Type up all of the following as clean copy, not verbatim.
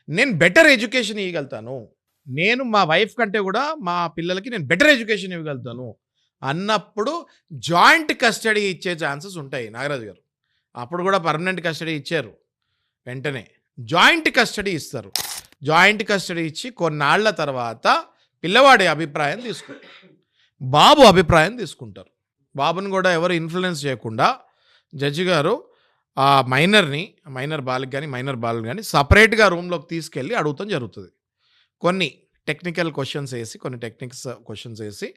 నేను better education ఇవ్వగలుగుతాను. నేను మా వైఫ్ కంటే కూడా మా పిల్లలకి నేను బెటర్ ఎడ్యుకేషన్ ఇవ్వగలుగుతాను అన్నప్పుడు జాయింట్ కస్టడీ ఇచ్చే ఛాన్సెస్ ఉంటాయి నాగరాజు గారు. అప్పుడు కూడా పర్మనెంట్ కస్టడీ ఇచ్చారు వెంటనే. జాయింట్ కస్టడీ ఇస్తారు. జాయింట్ కస్టడీ ఇచ్చి కొన్నాళ్ల తర్వాత పిల్లవాడి అభిప్రాయం తీసుకుంటారు. బాబు అభిప్రాయం తీసుకుంటారు. బాబుని కూడా ఎవరు ఇన్ఫ్లుయెన్స్ చేయకుండా జడ్జి గారు ఆ మైనర్ బాలిక కానీ మైనర్ బాలుని కానీ సపరేట్గా రూమ్లోకి తీసుకెళ్ళి అడుగుతాం జరుగుతుంది. కొన్ని టెక్నికల్ క్వశ్చన్స్ వేసి క్వశ్చన్స్ వేసి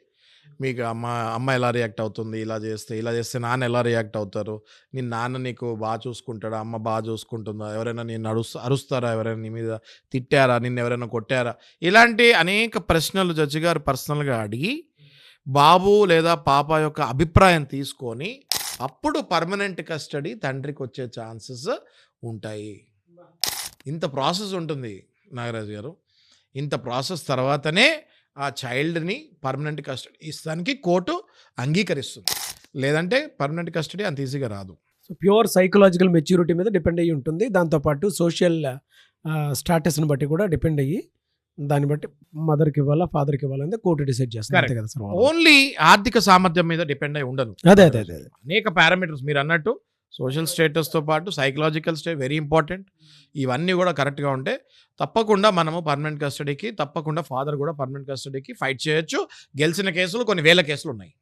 మీకు అమ్మ ఎలా రియాక్ట్ అవుతుంది, ఇలా చేస్తే నాన్న ఎలా రియాక్ట్ అవుతారు, నాన్న నీకు బాగా చూసుకుంటాడా, అమ్మ బాగా చూసుకుంటుందా, ఎవరైనా నిన్ను అరుస్తారా, ఎవరైనా నీ మీద తిట్టారా, నిన్ను ఎవరైనా కొట్టారా, ఇలాంటి అనేక ప్రశ్నలు జడ్జి గారు పర్సనల్గా అడిగి బాబు లేదా పాప యొక్క అభిప్రాయం తీసుకొని అప్పుడు పర్మనెంట్ కస్టడీ తండ్రికి వచ్చే ఛాన్సెస్ ఉంటాయి. ఇంత ప్రాసెస్ ఉంటుంది నాగరాజు గారు. ఇంత ప్రాసెస్ తర్వాతనే ఆ చైల్డ్ని పర్మనెంట్ కస్టడీ ఇస్తానికి కోర్టు అంగీకరిస్తుంది. లేదంటే పర్మనెంట్ కస్టడీ అంత ఈజీగా రాదు. సో ప్యూర్ సైకలాజికల్ మెచ్యూరిటీ మీద డిపెండ్ అయ్యి ఉంటుంది. దాంతోపాటు సోషల్ స్టాటస్ని బట్టి కూడా డిపెండ్ అయ్యి దాన్ని బట్టి మదర్కి ఇవ్వాలా ఫాదర్కి ఇవ్వాలంటే కోర్టు డిసైడ్ చేస్తుంది. అంతే కదా సార్? ఓన్లీ ఆర్థిక సామర్థ్యం మీద డిపెండ్ అయి ఉండదు. అదే అనేక పారామీటర్స్ మీరు అన్నట్టు సోషల్ స్టేటస్తో పాటు సైకలాజికల్ స్టేట్ వెరీ ఇంపార్టెంట్. ఇవన్నీ కూడా కరెక్ట్గా ఉంటే తప్పకుండా మనము పర్మనెంట్ కస్టడీకి, తప్పకుండా ఫాదర్ కూడా పర్మనెంట్ కస్టడీకి ఫైట్ చేయొచ్చు. గెలిచిన కేసులు కొన్ని వేల కేసులు ఉన్నాయి.